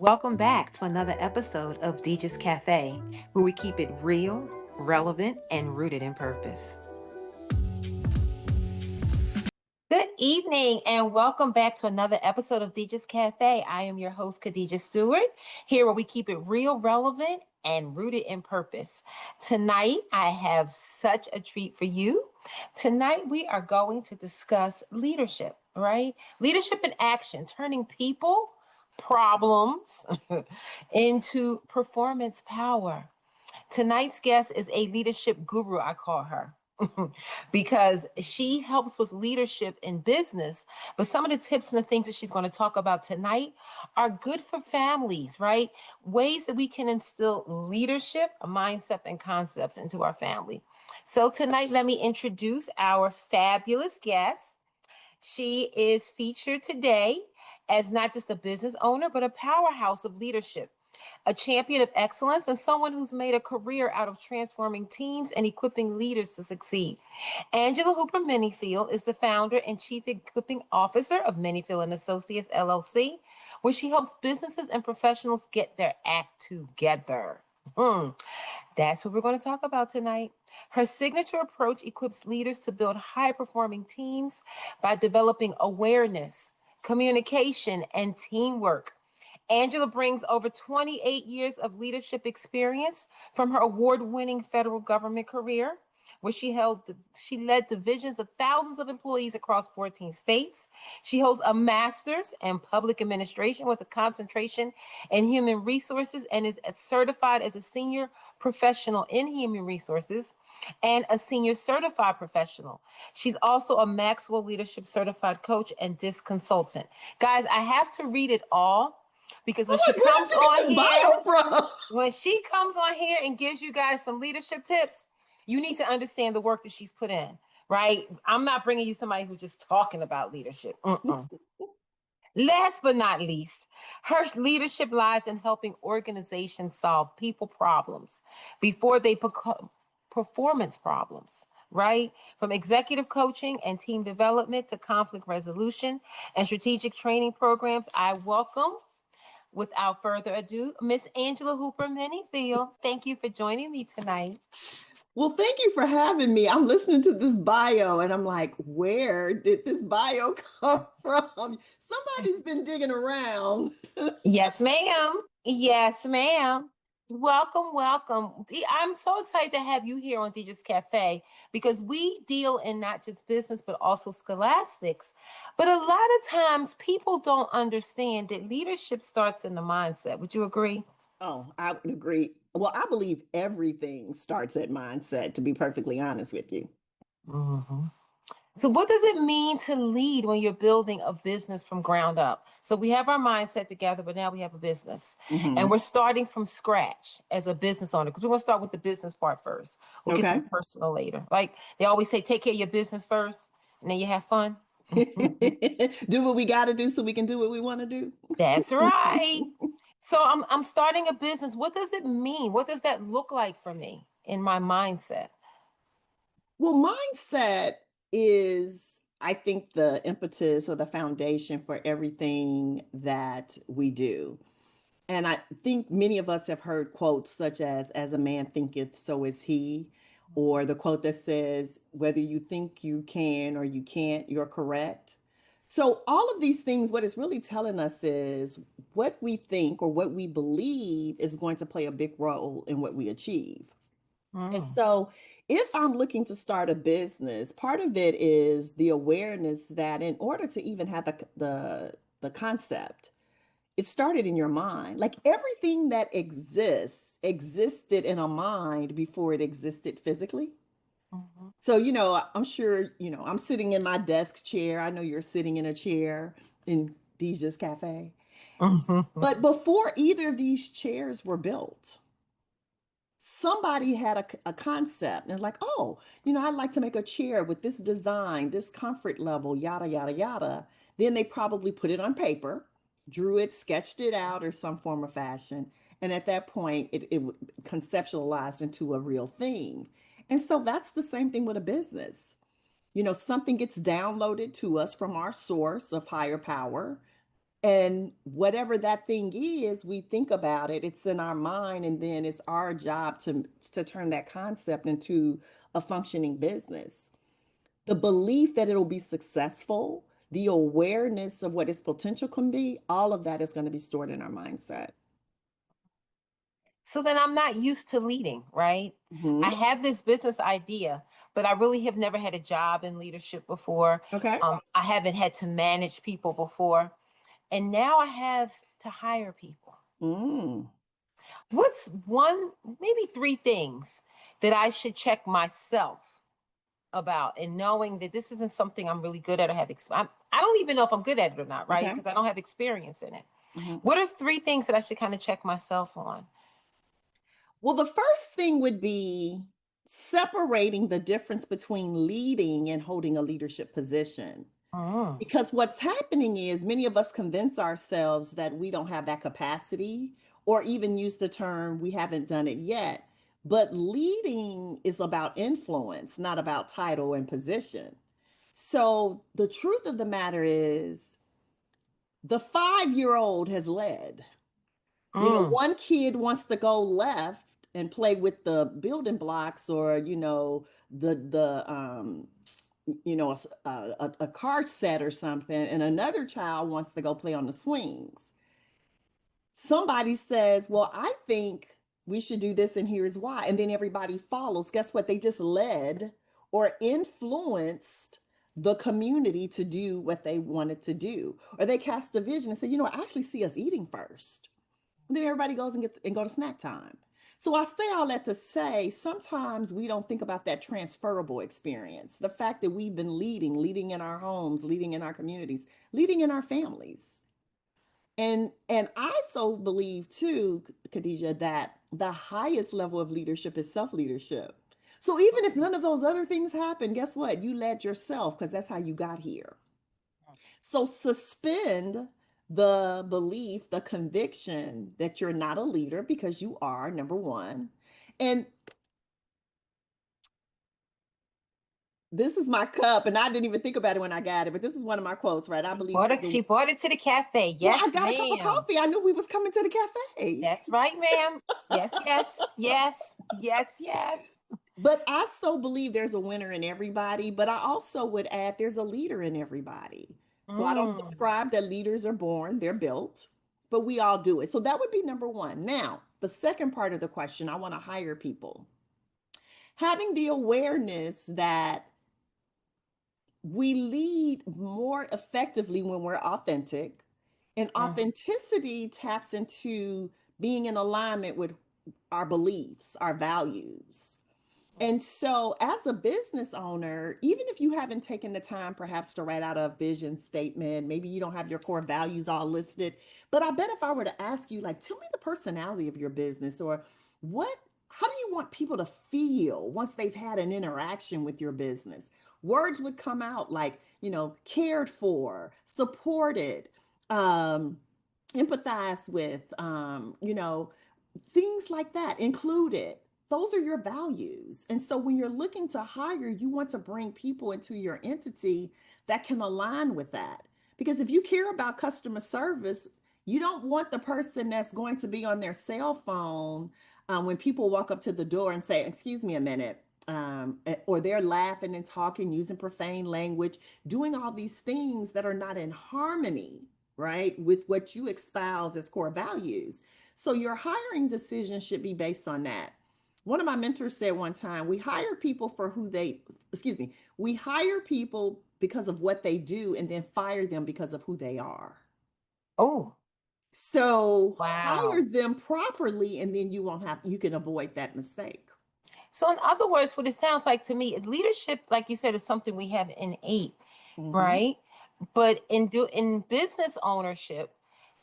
Welcome back to another episode of DIJAH's Cafe, where we keep it real, relevant, and rooted in purpose. Good evening, and welcome back to another episode of DIJAH's Cafe. I am your host, Khadijah Steward, here where we keep it real, relevant, and rooted in purpose. Tonight, I have such a treat for you. Tonight, we are going to discuss leadership, right? Leadership in action, turning people, problems into performance power. Tonight's guest is a leadership guru, I call her. Because she helps with leadership in business. But some of the tips and the things that she's going to talk about tonight are good for families, right? Ways that we can instill leadership, mindset, and concepts into our family. So tonight, let me introduce our fabulous guest. She is featured today as not just a business owner, but a powerhouse of leadership, a champion of excellence, and someone who's made a career out of transforming teams and equipping leaders to succeed. Angela Hooper Menifield is the founder and chief equipping officer of Menifield and Associates LLC, where she helps businesses and professionals get their act together. That's what we're going to talk about tonight. Her signature approach equips leaders to build high performing teams by developing awareness, communication, and teamwork. Angela brings over 28 years of leadership experience from her award-winning federal government career, where she led divisions of thousands of employees across 14 states. She holds a master's in public administration with a concentration in human resources and is certified as a senior professional in human resources and a senior certified professional. She's also a Maxwell Leadership certified coach and DISC consultant. Guys, I have to read it all because when she comes on here, when she comes on here and gives you guys some leadership tips, you need to understand the work that she's put in, right? I'm not bringing you somebody who's just talking about leadership. Last but not least, her leadership lies in helping organizations solve people problems before they become performance problems, right? From executive coaching and team development to conflict resolution and strategic training programs, I welcome, without further ado, Miss Angela Hooper Menifield. Thank you for joining me tonight. Well, thank you for having me. I'm listening to this bio and I'm like, where did this bio come from? Somebody's been digging around. Yes, ma'am. Yes, ma'am. Welcome, welcome. I'm so excited to have you here on DIJAH's Cafe because we deal in not just business, but also scholastics. But a lot of times people don't understand that leadership starts in the mindset. Would you agree? Oh, I would agree. Well, I believe everything starts at mindset, to be perfectly honest with you. Mhm. So, what does it mean to lead when you're building a business from ground up? So, we have our mindset together, but now we have a business and we're starting from scratch as a business owner because we're going to start with the business part first. We'll get to Okay. the personal later. Like they always say, take care of your business first and then you have fun. Do what we got to do so we can do what we want to do. That's right. So, I'm starting a business. What does it mean? What does that look like for me in my mindset? Well, mindset is, I think, the impetus or the foundation for everything that we do. And I think many of us have heard quotes such as a man thinketh, so is he, or the quote that says, whether you think you can or you can't, you're correct. So, all of these things, what it's really telling us is what we think or what we believe is going to play a big role in what we achieve. And Mm. so, if I'm looking to start a business, part of it is the awareness that in order to even have the concept, it started in your mind. Like everything that exists existed in a mind before it existed physically. Mhm. So, I'm sure, I'm sitting in my desk chair. I know you're sitting in a chair in DJ's Cafe. Mhm. But before either of these chairs were built, somebody had a concept and like, oh, I'd like to make a chair with this design, this comfort level, yada, yada, yada. Then they probably put it on paper, drew it, sketched it out or some form of fashion. And at that point, it conceptualized into a real thing. And so that's the same thing with a business. Something gets downloaded to us from our source of higher power. And whatever that thing is, we think about it, it's in our mind, and then it's our job to turn that concept into a functioning business. The belief that it'll be successful, the awareness of what its potential can be, all of that is going to be stored in our mindset. So then I'm not used to leading, right? I Hmm. have this business idea, but I really have never had a job in leadership before. Okay. I haven't had to manage people before. And now I have to hire people. Mm. What's one, maybe three things that I should check myself about, and knowing that this isn't something I'm really good at or have I don't even know if I'm good at it or not, right? Okay. Because I don't have experience in it. Mhm. What are three things that I should kind of check myself on? Well, the first thing would be separating the difference between leading and holding a leadership position. Mm, Because what's happening is many of us convince ourselves that we don't have that capacity, or even use the term, we haven't done it yet. But leading is about influence, not about title and position. So the truth of the matter is, the 5-year old has led. mm, One kid wants to go left and play with the building blocks, or, the a car set or something, and another child wants to go play on the swings. Somebody says, well, I think we should do this, and here's why. And then everybody follows. Guess what? They just led or influenced the community to do what they wanted to do. Or they cast a vision and say, I actually see us eating first. And then everybody goes and go to snack time. So I say all that to say, sometimes we don't think about that transferable experience. The fact that we've been leading in our homes, leading in our communities, leading in our families. And I so believe too, Khadijah, that the highest level of leadership is self-leadership. So even if none of those other things happen, guess what? You led yourself, because that's how you got here. So suspend the belief, the conviction that you're not a leader, because you are, number one. And this is my cup, and I didn't even think about it when I got it, but this is one of my quotes, right? I believe there's she bought it to the cafe. yeah, I Yes, got a cup of ma'am. coffee. I knew we was coming to the cafe. That's right, ma'am. Yes, yes, yes, yes, yes. But I so believe there's a winner in everybody, but I also would add there's a leader in everybody. So I don't Mm. subscribe that leaders are born, they're built, but we all do it. So that would be number one. Now, the second part of the question, I want to hire people. Having the awareness that we lead more effectively when we're authentic, and Mm. authenticity taps into being in alignment with our beliefs, our values. And so, as a business owner, even if you haven't taken the time perhaps to write out a vision statement, maybe you don't have your core values all listed, but I bet if I were to ask you, like, tell me the personality of your business, or what, how do you want people to feel once they've had an interaction with your business? Words would come out like, cared for, supported, um, empathize with, things like that, included. Those are your values. And so when you're looking to hire, you want to bring people into your entity that can align with that. Because if you care about customer service, you don't want the person that's going to be on their cell phone when people walk up to the door and say, excuse me a minute. Or they're laughing and talking, using profane language, doing all these things that are not in harmony, right, with what you espouse as core values. So your hiring decision should be based on that. One of my mentors said one time, we hire people for we hire people because of what they do, and then fire them because of who they are. Oh, So hire wow. them properly, and then you can avoid that mistake. So, in other words, what it sounds like to me is leadership, like you said, is something we have innate, Hmm. right? But in business ownership,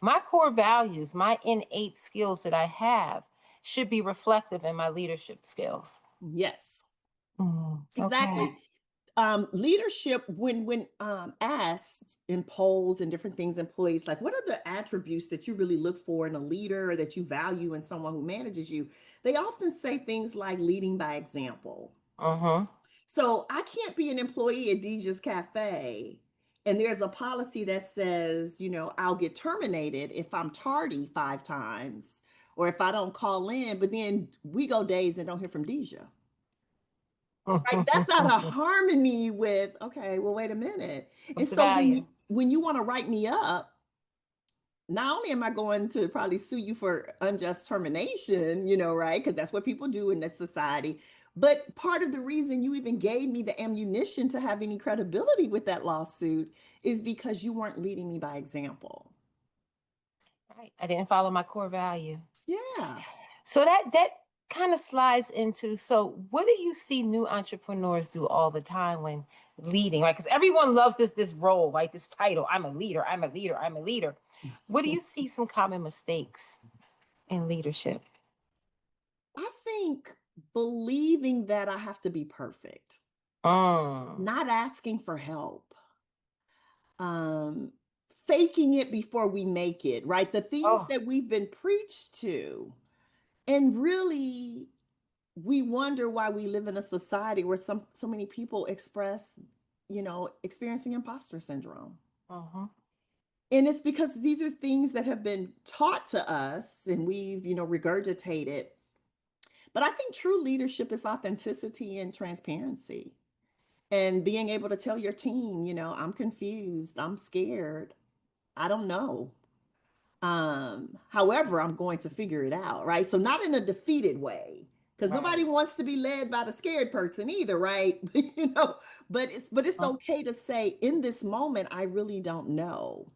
my core values, my innate skills that I have should be reflective in my leadership skills. Yes, Mm, okay. exactly. Leadership, when asked in polls and different things, employees, like, what are the attributes that you really look for in a leader, or that you value in someone who manages you, they often say things like leading by example. Mm-hmm. So I can't be an employee at DIJAH's Cafe And there's a policy that says, I'll get terminated if I'm tardy 5 times or if I don't call in, but then we go days and don't hear from DIJAH. Right? That's out of harmony with, okay, well, wait a minute. And What's the so value? when you want to write me up, not only am I going to probably sue you for unjust termination, right? Because that's what people do in this society. But part of the reason you even gave me the ammunition to have any credibility with that lawsuit is because you weren't leading me by example. Right. I didn't follow my core value. Yeah. So that kind of slides into, so what do you see new entrepreneurs do all the time when leading, right? Because everyone loves this role, right? This title, I'm a leader, I'm a leader, I'm a leader. What do you see some common mistakes in leadership? I think believing that I have to be perfect, Mm. not asking for help, um, faking it before we make it, right? The things Oh. that we've been preached to. And really, we wonder why we live in a society where so many people experiencing imposter syndrome. Uh-huh. And it's because these are things that have been taught to us and we've, regurgitated. But I think true leadership is authenticity and transparency and being able to tell your team, I'm confused, I'm scared, I don't know. However, I'm going to figure it out, right? So not in a defeated way, because Right. nobody wants to be led by the scared person either, right? But it's Uh, okay to say in this moment, I really don't know.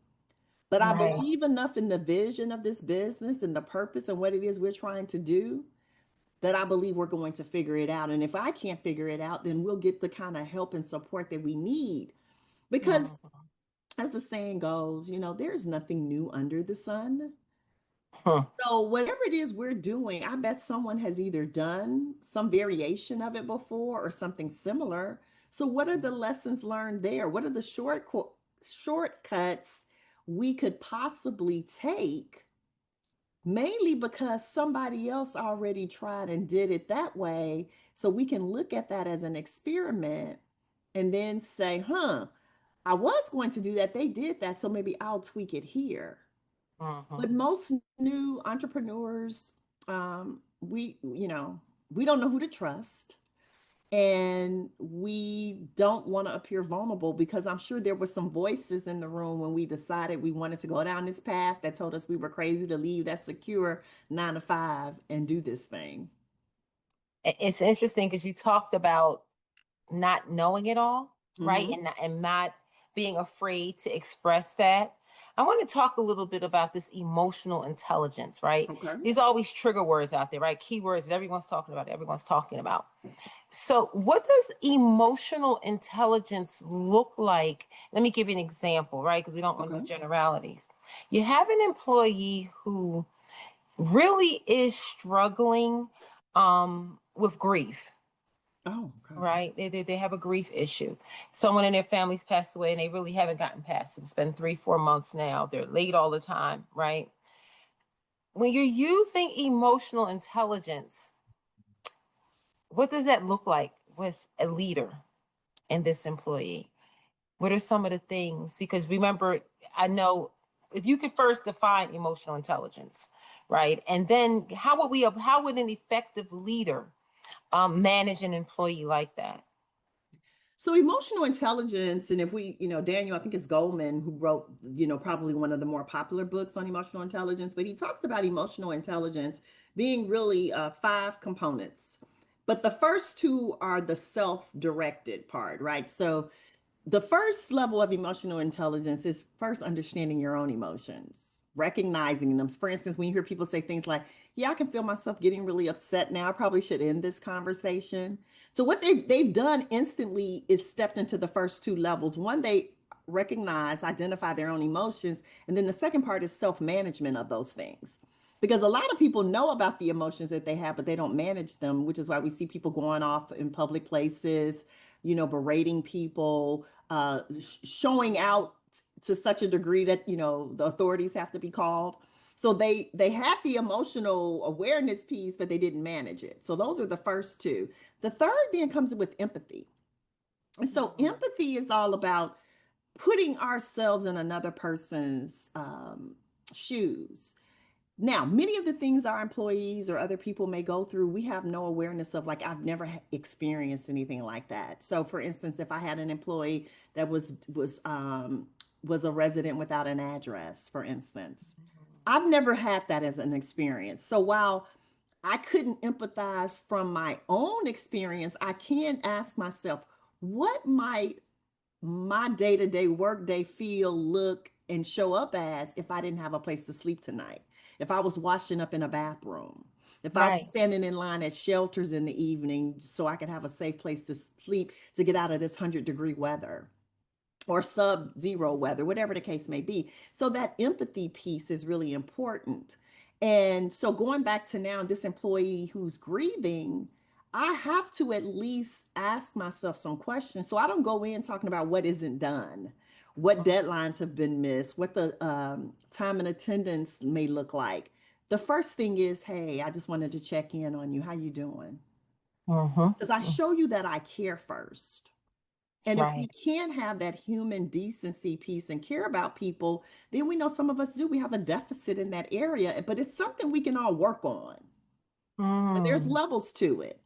But I right. believe enough in the vision of this business and the purpose and what it is we're trying to do that I believe we're going to figure it out. And if I can't figure it out, then we'll get the kind of help and support that we need. Because Mhm. as the saying goes, there's nothing new under the sun. Huh. So whatever it is we're doing, I bet someone has either done some variation of it before or something similar. So what are the lessons learned there? What are the shortcuts we could possibly take? Mainly because somebody else already tried and did it that way. So we can look at that as an experiment and then say, I was going to do that. They did that. So maybe I'll tweak it here. Uh-huh. But most new entrepreneurs, we don't know who to trust. And we don't want to appear vulnerable because I'm sure there were some voices in the room when we decided we wanted to go down this path that told us we were crazy to leave that secure 9 to 5 and do this thing. It's interesting because you talked about not knowing it all, right? Hmm. And not being afraid to express that. I want to talk a little bit about this emotional intelligence, right? Okay. These are always trigger words out there, right? Keywords that everyone's talking about, everyone's talking about. So, what does emotional intelligence look like? Let me give you an example, right? Because we don't want to Okay. do generalities. You have an employee who really is struggling with grief, Oh, okay. right? They have a grief issue. Someone in their family's passed away and they really haven't gotten past it. It's been 3, 4 months now. They're late all the time, right? When you're using emotional intelligence, what does that look like with a leader and this employee? What are some of the things? Because remember, I know if you could first define emotional intelligence, right? And then how would an effective leader manage an employee like that? So emotional intelligence, and if we, Daniel, I think it's Goleman who wrote, probably one of the more popular books on emotional intelligence, but he talks about emotional intelligence being really 5 components. But the first two are the self-directed part, right? So the first level of emotional intelligence is first understanding your own emotions, recognizing them. For instance, when you hear people say things like, yeah, I can feel myself getting really upset now, I probably should end this conversation. So what they've done instantly is stepped into the first 2 levels. One, they recognize, identify their own emotions. And then the second part is self-management of those things. Because a lot of people know about the emotions that they have, but they don't manage them, which is why we see people going off in public places, berating people, showing out to such a degree that the authorities have to be called. So they had the emotional awareness piece, but they didn't manage it. So those are the first two. The third then comes with empathy. And so Mhm. empathy is all about putting ourselves in another person's shoes. Now, many of the things our employees or other people may go through, we have no awareness of. Like, I've never experienced anything like that. So, for instance, if I had an employee that was a resident without an address, for instance, I've never had that as an experience. So while I couldn't empathize from my own experience, I can ask myself, what might my day-to-day workday feel, look, and show up as if I didn't have a place to sleep tonight? If I was washing up in a bathroom, if I was Right. standing in line at shelters in the evening so I could have a safe place to sleep to get out of this 100-degree weather or sub-zero weather, whatever the case may be. So that empathy piece is really important. And so going back to now, this employee who's grieving, I have to at least ask myself some questions. So I don't go in talking about what isn't done, what deadlines have been missed, what the time and attendance may look like. The first thing is, hey, I just wanted to check in on you. How you doing? Because I Mm-hmm. show you that I care first. And if we Right. can't have that human decency piece and care about people, then we know some of us do. We have a deficit in that area, but it's something we can all work on. And there's Mm. levels to it,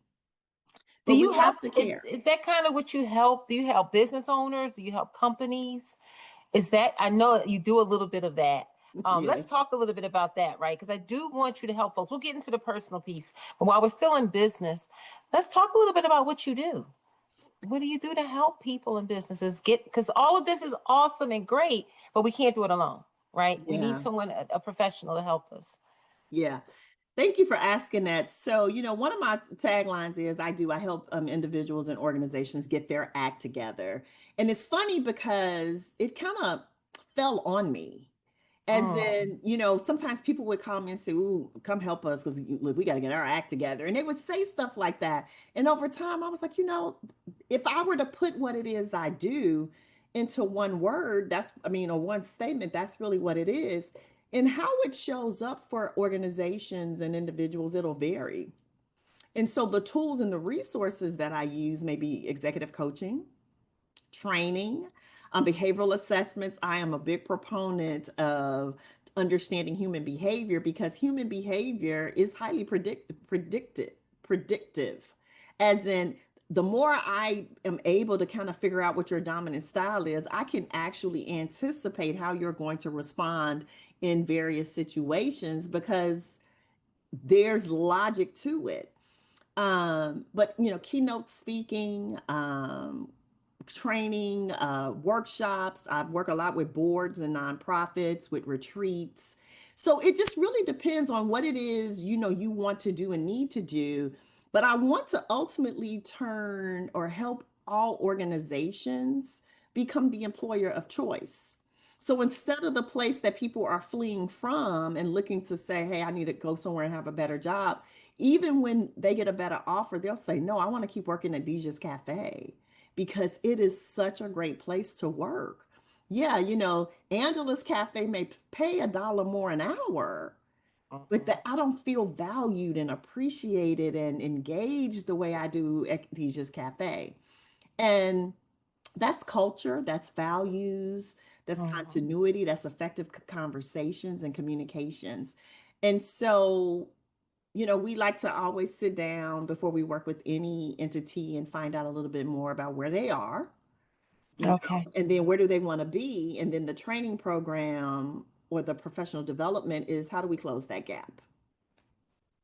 Do but we you help? have to Is care. is that kind of what you help? Do you help business owners? Do you help companies? Is that, I know you do a little bit of that. Let's Yes. talk a little bit about that, right? Because I do want you to help folks. We'll get into the personal piece, but while we're still in business, let's talk a little bit about what you do. What do you do to help people and businesses get? Because all of this is awesome and great, but we can't do it alone, right? We need Yeah. someone, a professional, to help us. Yeah. Thank you for asking that. So, one of my taglines is I help individuals and organizations get their act together. And it's funny because it kind of fell on me. As Mm, in, sometimes people would come and say, "Ooh, come help us because we got to get our act together." And they would say stuff like that. And over time, I was like, if I were to put what it is I do into one word, or one statement, that's really what it is. And how it shows up for organizations and individuals, it'll vary. And so the tools and the resources that I use may be executive coaching, training, behavioral assessments. I am a big proponent of understanding human behavior because human behavior is highly predictive, as in, the more I am able to kind of figure out what your dominant style is, I can actually anticipate how you're going to respond in various situations because there's logic to it. But keynote speaking, training, workshops. I work a lot with boards and nonprofits, with retreats. So it just really depends on what it is you want to do and need to do. But I want to ultimately turn or help all organizations become the employer of choice. So instead of the place that people are fleeing from and looking to say, hey, I need to go somewhere and have a better job, even when they get a better offer, they'll say, no, I want to keep working at DIJAH's Cafe because it is such a great place to work. Yeah, Angela's Cafe may pay $1 more an hour, but mhm. that I don't feel valued and appreciated and engaged the way I do at DIJAH's Cafe. And that's culture, that's values, that's Mhm. continuity, that's effective conversations and communications. And so, we like to always sit down before we work with any entity and find out a little bit more about where they are, Okay. and then where do they want to be. And then the training program or the professional development is, how do we close that gap?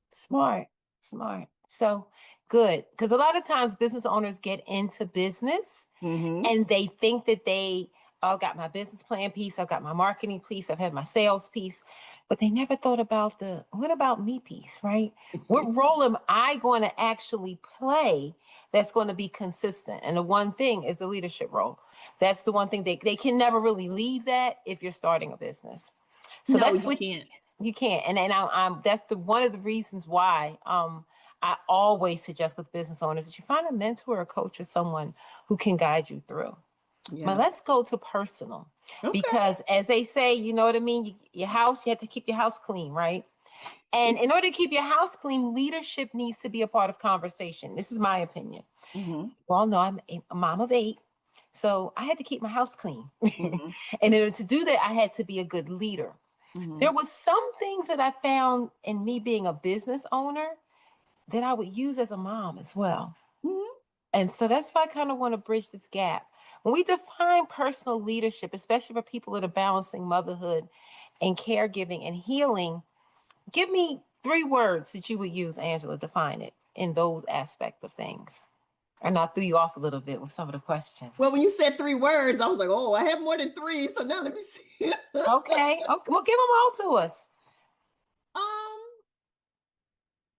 Smart, smart. So good. Because a lot of times business owners get into business Mm-hmm. and they think that they, oh, got my business plan piece, I've got my marketing piece, I've had my sales piece, but they never thought about the what about me piece, right? What role am I going to actually play that's going to be consistent? And the one thing is the leadership role. That's the one thing they can never really leave that if you're starting a business. So No, let's you switch. can't. You can't. And I'm that's the one of the reasons why I always suggest with business owners that you find a mentor or coach or someone who can guide you through. But Yeah. let's go to personal Okay. because, as they say, you know what I mean? Your house, you have to keep your house clean, right? And in order to keep your house clean, leadership needs to be a part of conversation. This is my opinion. Mm-hmm. Well, no, I'm a mom of eight. So I had to keep my house clean. Mhm. And in order to do that, I had to be a good leader. There Mhm. was some things that I found in me being a business owner that I would use as a mom as well. Mhm. And so that's why I kind of want to bridge this gap. When we define personal leadership, especially for people that are balancing motherhood and caregiving and healing, give me 3 words that you would use, Angela, to define it in those aspects of things. And I threw you off a little bit with some of the Well, questions. when you said 3 words, I was like, oh, I have more than three. So now let me see. Okay. Okay. Well, give them all to us. um,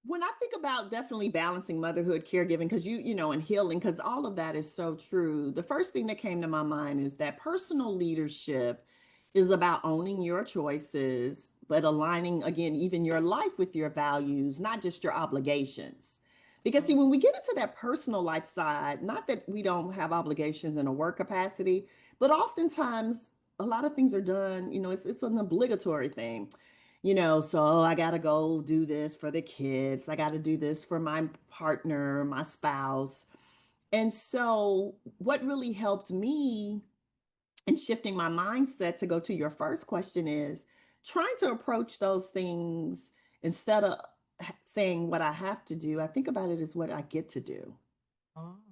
when I think about definitely balancing motherhood, caregiving, because and healing, because all of that is so true. The first thing that came to my mind is that personal leadership is about owning your choices, but aligning again, even your life with your values, not just your obligations. Because see, when we get into that personal life side, not that we don't have obligations in a work capacity, but oftentimes a lot of things are done, it's an obligatory thing. So I got to go do this for the kids. I got to do this for my partner, my spouse. And so, what really helped me in shifting my mindset to go to your first question is trying to approach those things instead of saying what I have to do. I think about it as what I get to do.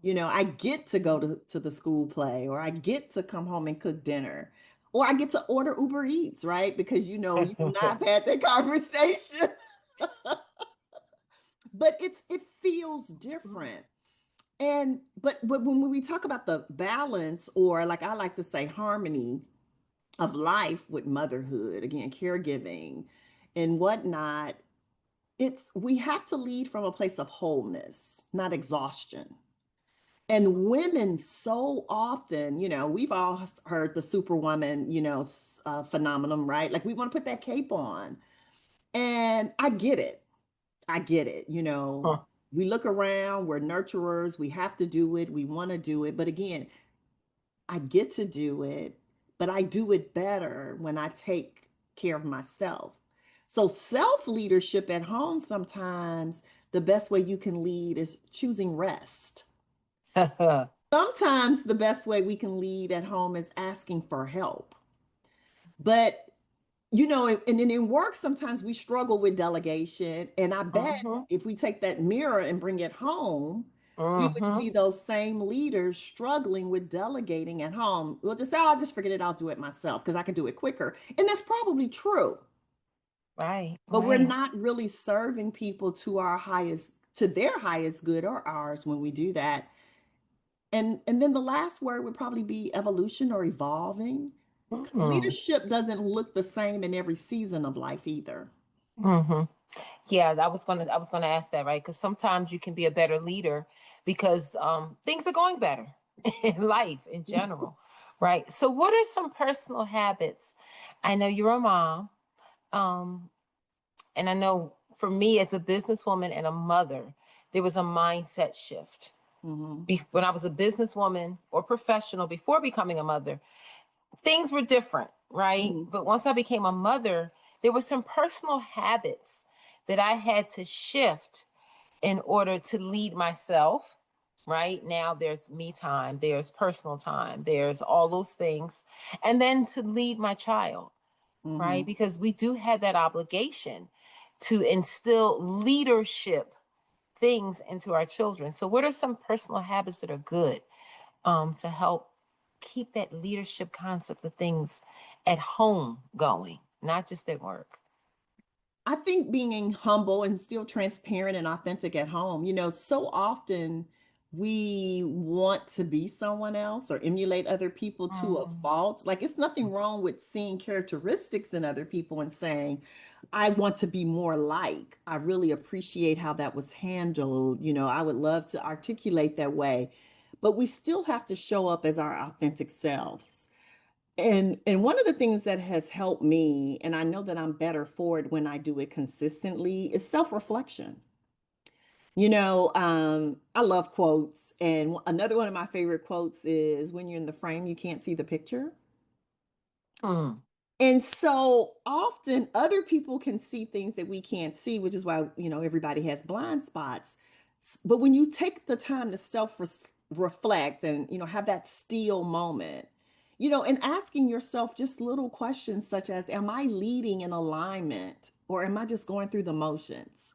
I get to go to the school play, or I get to come home and cook dinner, or I get to order Uber Eats, right? Because you and I have had that conversation. But it feels different. And but when we talk about the balance, or like I like to say, harmony of life with motherhood, again, caregiving and whatnot, it's we have to lead from a place of wholeness, not exhaustion. And women so often, we've all heard the superwoman, phenomenon, right? Like we want to put that cape on. And I get it. I get it. We look around, we're nurturers, we have to do it, we want to do it. But again, I get to do it, but I do it better when I take care of myself. So, self leadership at home, sometimes the best way you can lead is choosing rest. Sometimes the best way we can lead at home is asking for help. But, and then in work, sometimes we struggle with delegation. And I bet Mhm. if we take that mirror and bring it home, we would Mhm. see those same leaders struggling with delegating at home. We'll just say, oh, I'll just forget it. I'll do it myself because I can do it quicker. And that's probably true. Right. But we're Right. not really serving people to their highest good or ours when we do that. And then the last word would probably be evolution or evolving, because Mhm. leadership doesn't look the same in every season of life either. Mhm. Yeah, I was gonna ask that, right? Because sometimes you can be a better leader because things are going better in life in general, right? So, what are some personal habits? I know you're a mom, um, and I know for me as a businesswoman and a mother, there was a mindset shift. Hmm. When I was a businesswoman or professional before becoming a mother, things were different, right? Hmm. But once I became a mother, there were some personal habits that I had to shift in order to lead myself. Right now, there's me time, there's personal time, there's all those things. And then to lead my child, right? Hmm. Because we do have that obligation to instill leadership things into our children. So, what are some personal habits that are good to help keep that leadership concept of things at home going, not just at work? I think being humble and still transparent and authentic at home, so often we want to be someone else or emulate other people to a Mm, fault. Like it's nothing wrong with seeing characteristics in other people and saying, I want to be more like. I really appreciate how that was handled. I would love to articulate that way. But we still have to show up as our authentic selves. And one of the things that has helped me, and I know that I'm better for it when I do it consistently, is self-reflection. I love quotes, and another one of my favorite quotes is when you're in the frame, you can't see the picture. mm, And so often other people can see things that we can't see, which is why, everybody has blind spots. But when you take the time to reflect and, have that still moment, and asking yourself just little questions such as, am I leading in alignment or am I just going through the motions?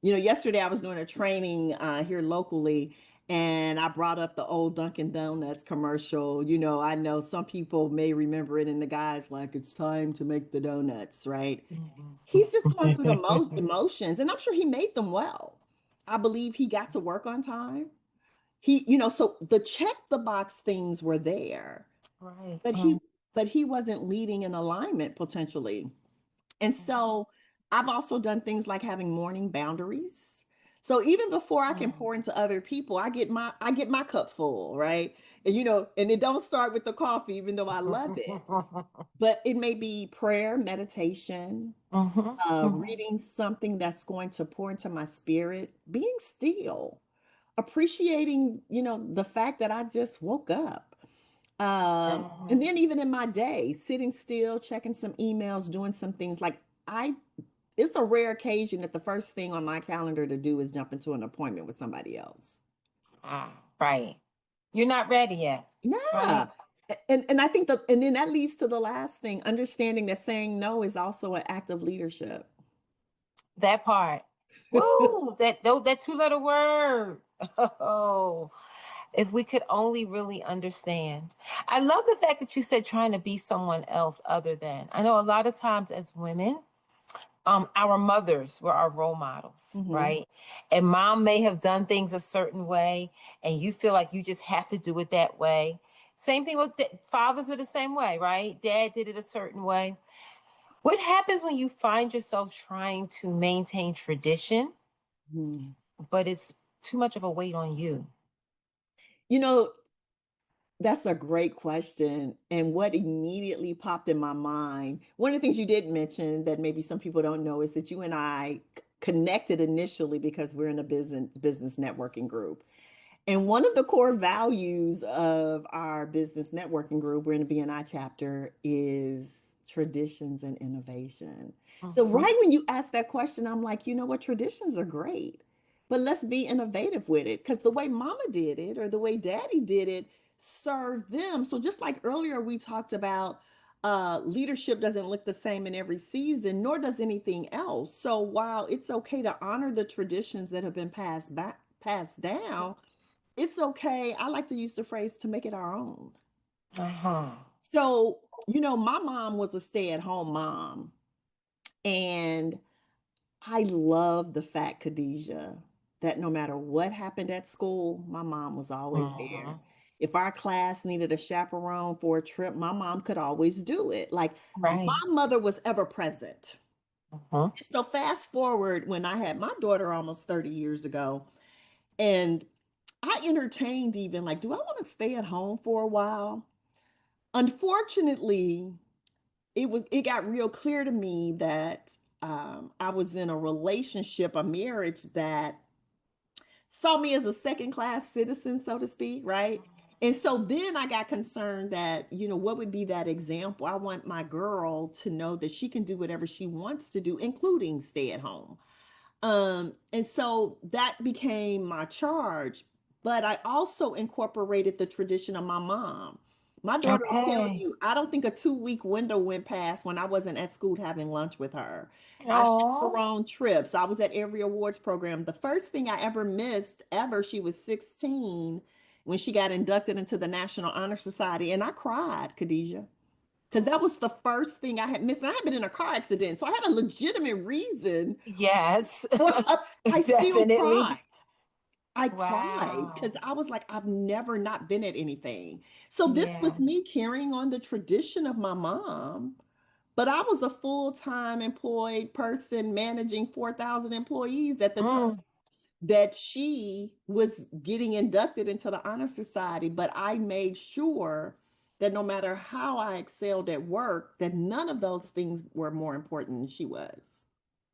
Yesterday I was doing a training here locally, and I brought up the old Dunkin' Donuts commercial. I know some people may remember it, and the guy's like, it's time to make the donuts, right? He's just going through the emotions, and I'm sure he made them well. I believe he got to work on time. So the check the box things were there, Right. but he wasn't leading in alignment potentially. And so I've also done things like having morning boundaries. So even before I can pour into other people, I get my cup full, right? And it don't start with the coffee, even though I love it. But it may be prayer, meditation, reading something that's going to pour into my spirit, being still, appreciating, the fact that I just woke up. And then even in my day, sitting still, checking some emails, doing some things like I it's a rare occasion that the first thing on my calendar to do is jump into an appointment with somebody else. Right. You're not ready yet. Yeah. Right. And I think and then that leads to the last thing, understanding that saying no is also an act of leadership. That part. Woo! That two-letter word. Oh, if we could only really understand. I love the fact that you said trying to be someone else other than. I know a lot of times as women, our mothers were our role models, Mhm. right? And mom may have done things a certain way, and you feel like you just have to do it that way. Same thing with fathers are the same way, right? Dad did it a certain way. What happens when you find yourself trying to maintain tradition, Mhm. but it's too much of a weight on you? You know, That's a great question. And what immediately popped in my mind, one of the things you did mention that maybe some people don't know is that you and I connected initially because we're in a business networking group. And one of the core values of our business networking group, we're in the BNI chapter, is traditions and innovation. So, Mhm. right when you ask that question, I'm like, you know what? Traditions are great, but let's be innovative with it because the way mama did it or the way daddy did it served them. So, just like earlier, we talked about leadership doesn't look the same in every season, nor does anything else. So, while it's okay to honor the traditions that have been passed down, it's okay. I like to use the phrase to make it our own. Uh-huh. So, my mom was a stay-at-home mom, and I love the fact, Khadijah, that no matter what happened at school, my mom was always there. Mhm. If our class needed a chaperone for a trip, my mom could always do it. Like my Right. mother was ever present. Mhm. So fast forward when I had my daughter almost 30 years ago, and I entertained even like, do I want to stay at home for a while? Unfortunately, it got real clear to me that I was in a relationship, a marriage that saw me as a second class citizen, so to speak, right? And so then I got concerned that, what would be that example? I want my girl to know that she can do whatever she wants to do, including stay at home. And so that became my charge. But I also incorporated the tradition of my mom. My daughter will tell Okay. you, I don't think a 2-week window went past when I wasn't at school having lunch with her. I Oh. chaperoned trips. I was at every awards program. The first thing I ever missed, she was 16 when she got inducted into the National Honor Society. And I cried, Khadijah, because that was the first thing I had missed. And I had been in a car accident. So I had a legitimate reason. Yes. I still cried. Definitely. I cried because Wow. I was like, I've never not been at anything. So this Yeah. was me carrying on the tradition of my mom, but I was a full-time employed person managing 4,000 employees at the time Mm. that she was getting inducted into the Honor Society. But I made sure that no matter how I excelled at work, that none of those things were more important than she was.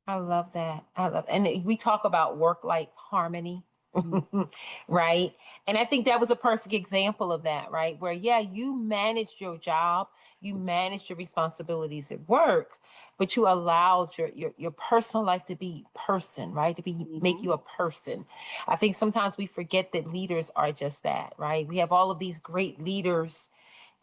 I love that. I love, and we talk about work life harmony. Mhm. Right. And I think that was a perfect example of that, right? Where, yeah, you managed your job, you managed your responsibilities at work, but you allowed your personal life to be person, right? To be make Mhm. you a person. I think sometimes we forget that leaders are just that, right? We have all of these great leaders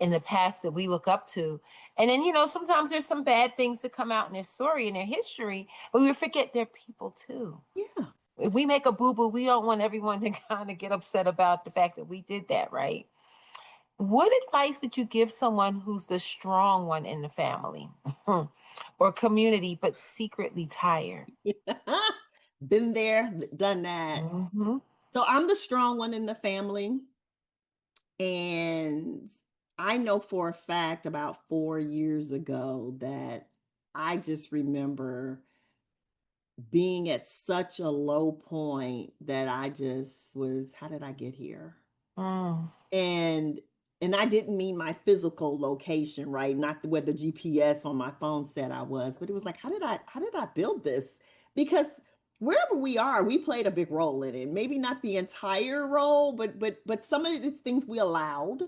in the past that we look up to. And then, sometimes there's some bad things that come out in their story and their history, but we forget they're people too. Yeah. If we make a boo boo, we don't want everyone to kind of get upset about the fact that we did that, right? What advice would you give someone who's the strong one in the family or community, but secretly tired? Been there, done that. Hmm. So I'm the strong one in the family. And I know for a fact about 4 years ago that I just remember being at such a low point that I just was, how did I get here? Mm. And I didn't mean my physical location, right? Not where the GPS on my phone said I was, but it was like, how did I build this? Because wherever we are, we played a big role in it. Maybe not the entire role, but some of the things we allowed,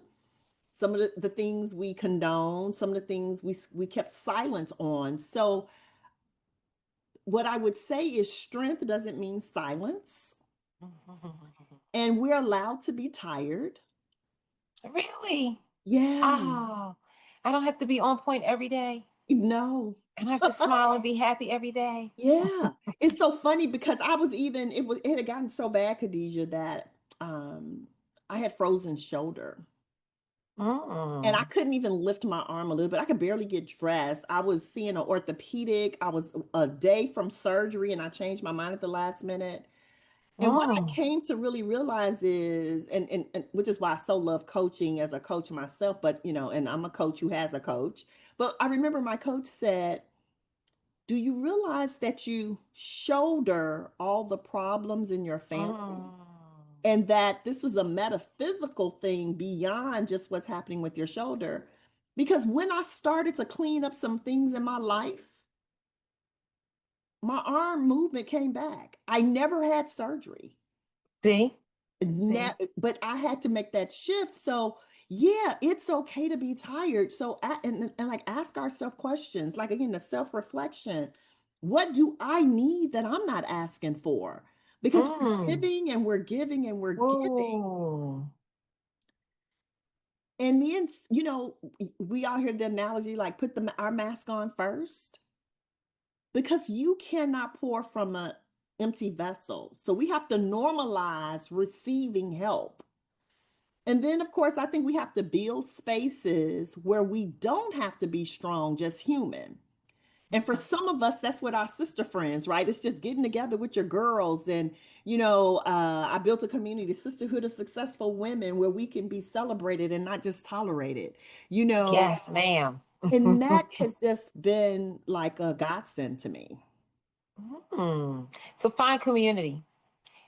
some of the things we condoned, some of the things we kept silence on. So what I would say is strength doesn't mean silence, and we're allowed to be tired. Really? Yeah. Oh, I don't have to be on point every day. No. I don't have to smile and be happy every day. Yeah. It's so funny because I was even it had gotten so bad, Khadijah, that I had frozen shoulder. And I Mm. couldn't even lift my arm a little bit. I could barely get dressed. I was seeing an orthopedic. I was a day from surgery and I changed my mind at the last minute. And what I Mm. came to really realize is, and which is why I so love coaching as a coach myself, but and I'm a coach who has a coach. But I remember my coach said, do you realize that you shoulder all the problems in your family? Mm. And that this is a metaphysical thing beyond just what's happening with your shoulder. Because when I started to clean up some things in my life, my arm movement came back. I never had surgery. See? See? But I had to make that shift. So yeah, it's okay to be tired. So and like ask ourselves questions, like again, the self-reflection. What do I need that I'm not asking for? Because we're Mm. giving and we're giving and we're giving. Oh. And then, we all hear the analogy like put our mask on first because you cannot pour from an empty vessel. So we have to normalize receiving help. And then, of course, I think we have to build spaces where we don't have to be strong, just human. And for some of us, that's with our sister friends, right? It's just getting together with your girls. And, I built a community, Sisterhood of Successful Women, where we can be celebrated and not just tolerated, you know, Yes, ma'am. and that has just been like a godsend to me. Hmm. So find community.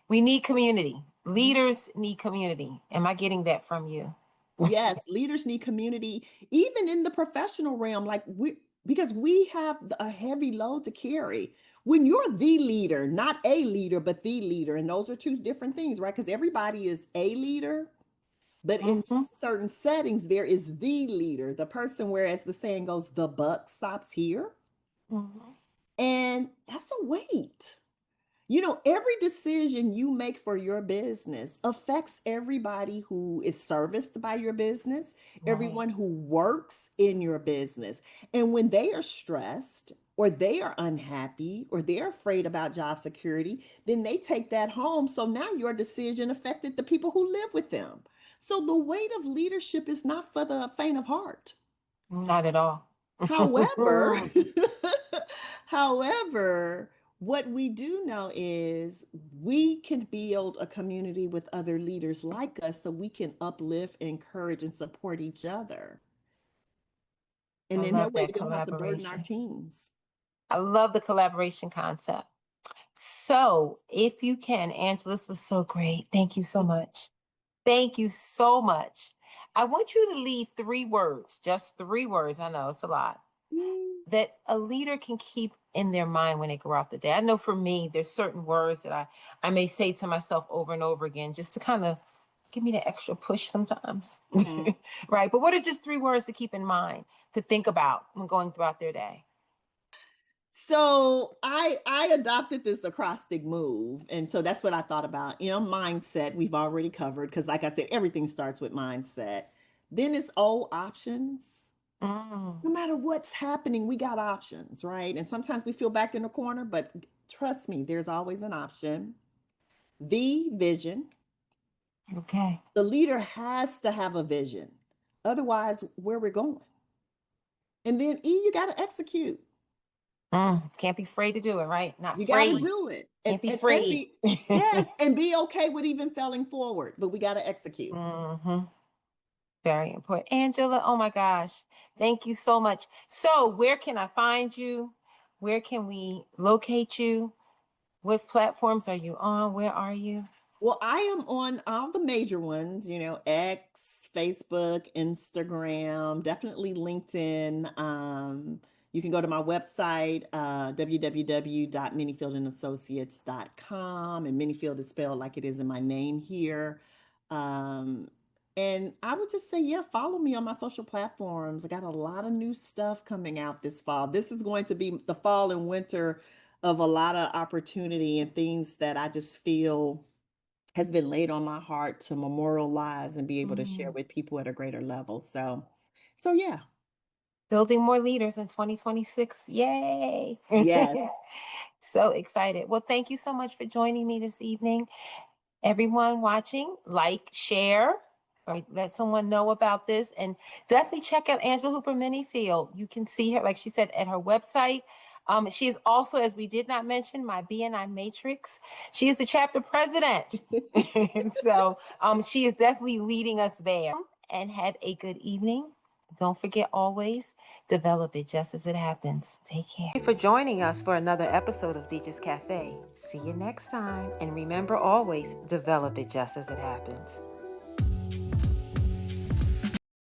We need community. Mhm. Leaders need community. Am I getting that from you? Yes, leaders need community, even in the professional realm, because we have a heavy load to carry. When you're the leader, not a leader, but the leader, and those are two different things, right? Because everybody is a leader, but in Hmm. certain settings, there is the leader, the person, whereas the saying goes, the buck stops here. Hmm. And that's a weight. Every decision you make for your business affects everybody who is serviced by your business, Right. everyone who works in your business. And when they are stressed or they are unhappy or they're afraid about job security, then they take that home. So now your decision affected the people who live with them. So the weight of leadership is not for the faint of heart. Not at all. However, however, what we do know is we can build a community with other leaders like us so we can uplift, encourage, and support each other. I And in love that way, that we don't have to burden our collaboration. teams. I love the collaboration concept. So, if you can, Angela, this was so great. Thank you so much. Thank you so much. I want you to leave 3 words, just 3 words. I know it's a lot, Mm. that a leader can keep in their mind when they go out the day? I know for me, there's certain words that I may say to myself over and over again just to kind of give me the extra push sometimes. Mhm. Right. But what are just three words to keep in mind, to think about when going throughout their day? So I adopted this acrostic move, and so that's what I thought about. Mindset we've already covered because, like I said, everything starts with mindset. Then it's all options. Mm, No matter what's happening, we got options, right? And sometimes we feel backed in a corner, but trust me, there's always an option. The vision. okay. The leader has to have a vision, otherwise, where we're going. And then E, you got to execute. Can't be afraid to do it, right? Not You got to afraid. do it, and Can't be and afraid. be, yes, and be okay with even failing forward. But we got to execute. Hmm. Very important. Angela, oh my gosh. Thank you so much. So, where can I find you? Where can we locate you? What platforms are you on? Where are you? Well, I am on all the major ones, X, Facebook, Instagram, definitely LinkedIn. You can go to my website, www.menifieldsandassociates.com, and Menifield is spelled like it is in my name here. Um, and I would just say, yeah, follow me on my social platforms. I got a lot of new stuff coming out this fall. This is going to be the fall and winter of a lot of opportunity and things that I just feel has been laid on my heart to memorialize and be able to share Mm. with people at a greater level. So yeah. Building more leaders in 2026. Yay. Yes. So excited. Well, thank you so much for joining me this evening. Everyone watching, like, share, or let someone know about this. And definitely check out Angela Hooper Menifield. You can see her, like she said, at her website. She is also, as we did not mention, my BNI Matrix. She is the chapter president. So she is definitely leading us there. And have a good evening. Don't forget always, develop it just as it happens. Take care. Thank you for joining us for another episode of DIJAH Cafe. See you next time. And remember always, develop it just as it happens.